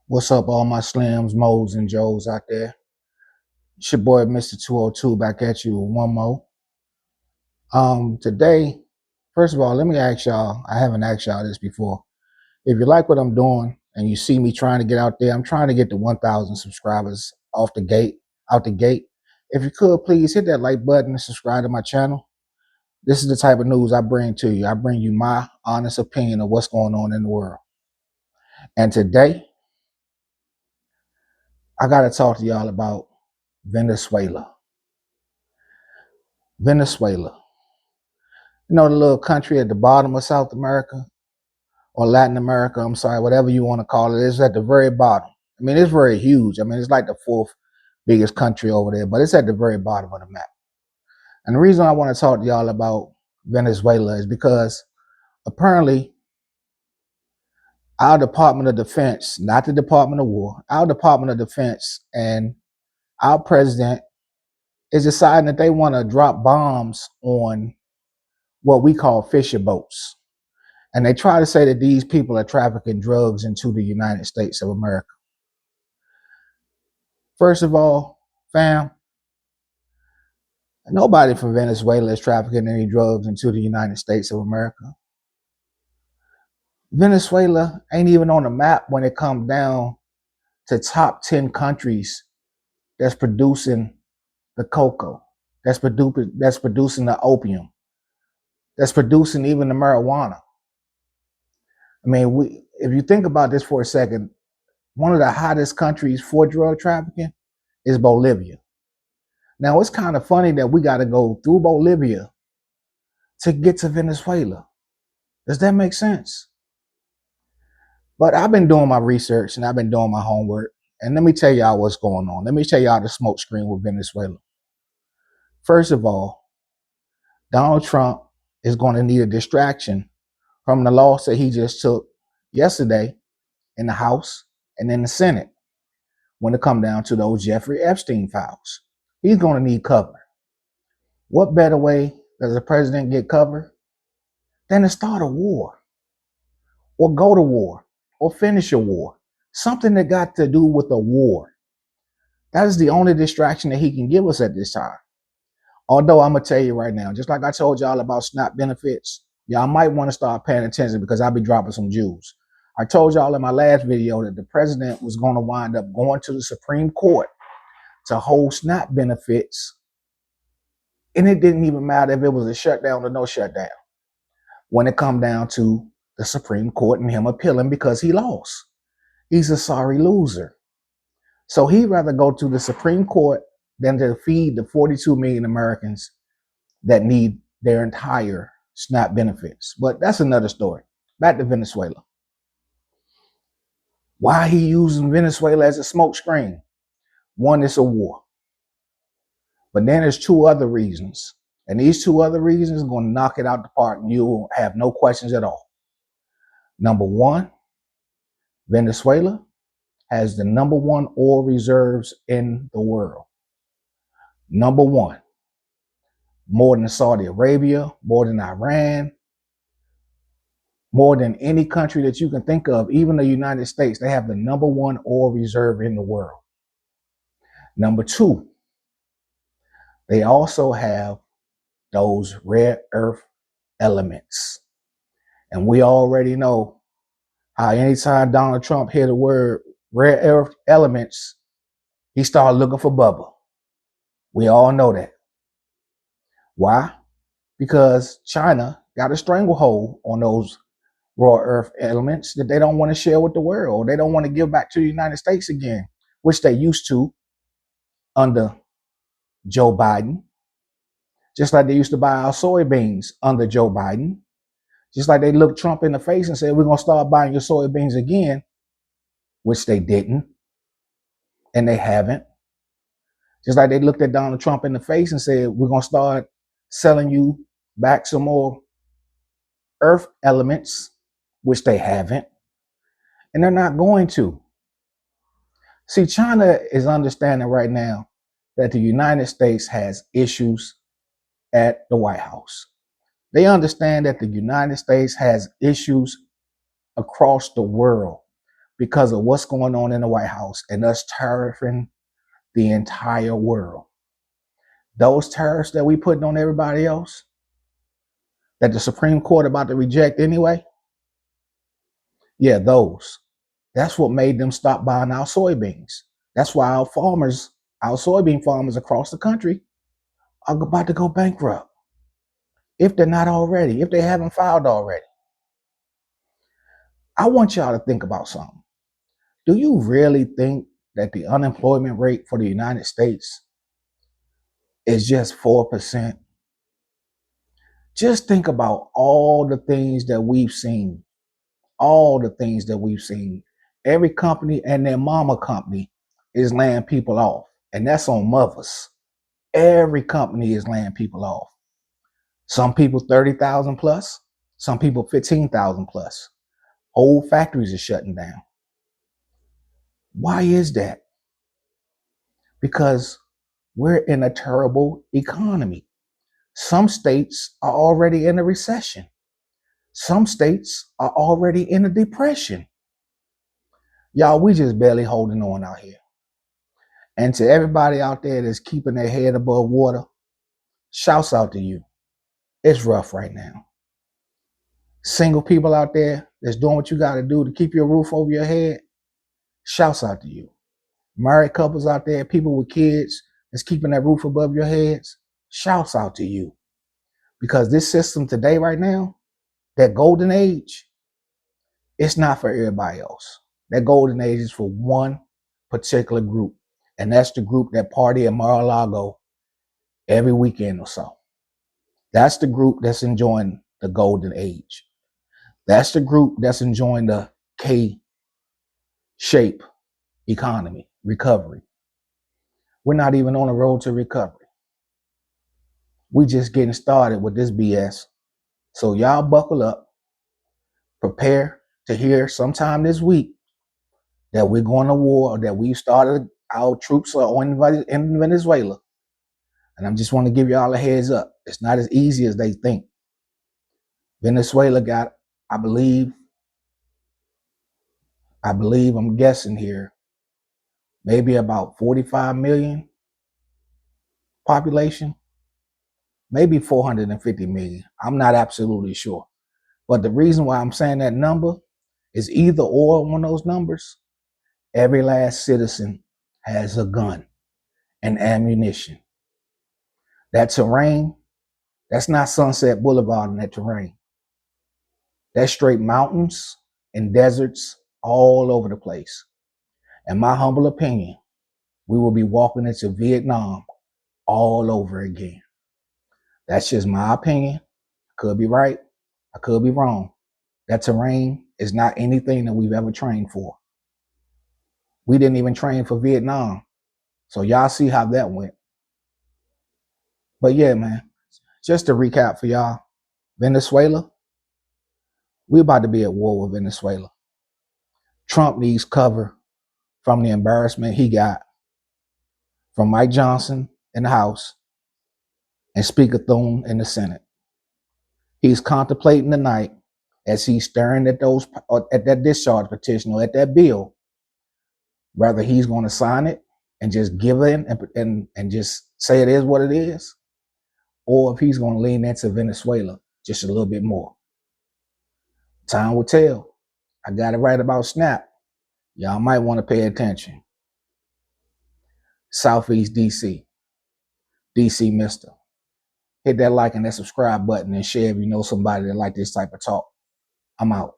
What's up, all my Slims, Moes, and Joes out there? It's your boy, Mr. 202, back at you with one more. Today, first of all, let me ask y'all, I haven't asked y'all this before. If you like what I'm doing and you see me trying to get out there, I'm trying to get to 1,000 subscribers out the gate. If you could, please hit that like button and subscribe to my channel. This is the type of news I bring to you. I bring you my honest opinion of what's going on in the world. And today, I got to talk to y'all about Venezuela. Venezuela. You know, the little country at the bottom of South America or Latin America, I'm sorry, whatever you want to call it, is at the very bottom. I mean, it's very huge. I mean, it's like the fourth biggest country over there, but it's at the very bottom of the map. And the reason I want to talk to y'all about Venezuela is because apparently our Department of Defense, not the Department of War, our Department of Defense and our president is deciding that they want to drop bombs on what we call fisher boats. And they try to say that these people are trafficking drugs into the United States of America. First of all, fam, nobody from Venezuela is trafficking any drugs into the United States of America. Venezuela ain't even on the map when it comes down to top 10 countries that's producing the cocoa, that's producing the opium, that's producing even the marijuana. I mean, if you think about this for a second, one of the hottest countries for drug trafficking is Bolivia. Now, it's kind of funny that we got to go through Bolivia to get to Venezuela. Does that make sense? But I've been doing my research and I've been doing my homework. And let me tell y'all what's going on. Let me tell y'all the smoke screen with Venezuela. First of all, Donald Trump is going to need a distraction from the loss that he just took yesterday in the House and in the Senate when it comes down to those Jeffrey Epstein files. He's going to need cover. What better way does a president get cover than to start a war or go to war or finish a war? Something that got to do with a war. That is the only distraction that he can give us at this time. Although I'm going to tell you right now, just like I told y'all about SNAP benefits, y'all might want to start paying attention because I'll be dropping some jewels. I told y'all in my last video that the president was going to wind up going to the Supreme Court to hold SNAP benefits. And it didn't even matter if it was a shutdown or no shutdown when it come down to the Supreme Court and him appealing because he lost. He's a sorry loser. So he'd rather go to the Supreme Court than to feed the 42 million Americans that need their entire SNAP benefits. But that's another story. Back to Venezuela. Why he using Venezuela as a smokescreen? One, it's a war. But then there's two other reasons. And these two other reasons are going to knock it out the park and you'll have no questions at all. Number one, Venezuela has the number one oil reserves in the world. Number one, more than Saudi Arabia, more than Iran, more than any country that you can think of, even the United States. They have the number one oil reserve in the world. Number two, they also have those rare earth elements. And we already know how anytime Donald Trump hear the word rare earth elements, he started looking for Bubba. We all know that. Why? Because China got a stranglehold on those raw earth elements that they don't want to share with the world. They don't want to give back to the United States again, which they used to under Joe Biden. Just like they used to buy our soybeans under Joe Biden. Just like they looked Trump in the face and said, we're going to start buying your soybeans again, which they didn't. And they haven't. Just like they looked at Donald Trump in the face and said, we're going to start selling you back some more earth elements, which they haven't. And they're not going to. See, China is understanding right now that the United States has issues at the White House. They understand that the United States has issues across the world. because of what's going on in the White House and us tariffing the entire world. Those tariffs that we putting on everybody else, that the Supreme Court about to reject anyway, yeah, those. That's what made them stop buying our soybeans. That's why our farmers, our soybean farmers across the country, are about to go bankrupt. If they're not already, if they haven't filed already. I want y'all to think about something. Do you really think that the unemployment rate for the United States is just 4%? Just think about all the things that we've seen. All the things that we've seen. Every company and their mama company is laying people off. And that's on mothers. Every company is laying people off. Some people 30,000 plus, some people 15,000 plus. Whole factories are shutting down. Why is that? Because we're in a terrible economy. Some states are already in a recession. Some states are already in a depression. Y'all, we just barely holding on out here. And to everybody out there that's keeping their head above water, shouts out to you. It's rough right now. Single people out there that's doing what you got to do to keep your roof over your head, shouts out to you. Married couples out there, people with kids that's keeping that roof above your heads, shouts out to you. Because this system today, right now, that golden age, it's not for everybody else. That golden age is for one particular group. And that's the group that party at Mar-a-Lago every weekend or so. That's the group that's enjoying the golden age. That's the group that's enjoying the K-shape economy, recovery. We're not even on the road to recovery. We just getting started with this BS. So y'all buckle up, prepare to hear sometime this week that we're going to war, or that we've started, our troops are in Venezuela. And I just want to give y'all a heads up. It's not as easy as they think. Venezuela got, I believe, I'm guessing here, maybe about 45 million population, maybe 450 million. I'm not absolutely sure. But the reason why I'm saying that number is either or one of those numbers, every last citizen has a gun and ammunition. That terrain, that's not Sunset Boulevard in that terrain. That's straight mountains and deserts all over the place. In my humble opinion, we will be walking into Vietnam all over again. That's just my opinion. I could be right. I could be wrong. That terrain is not anything that we've ever trained for. We didn't even train for Vietnam. So y'all see how that went. But yeah, man, just to recap for y'all, Venezuela, we're about to be at war with Venezuela. Trump needs cover from the embarrassment he got from Mike Johnson in the House and Speaker Thune in the Senate. He's contemplating tonight as he's staring at that discharge petition or at that bill, whether he's going to sign it and just give in and just say it is what it is, or if he's going to lean into Venezuela just a little bit more. Time will tell. I got it right about Snap. Y'all might want to pay attention. Southeast DC, DC Mister. Hit that like and that subscribe button and share if you know somebody that like this type of talk. I'm out.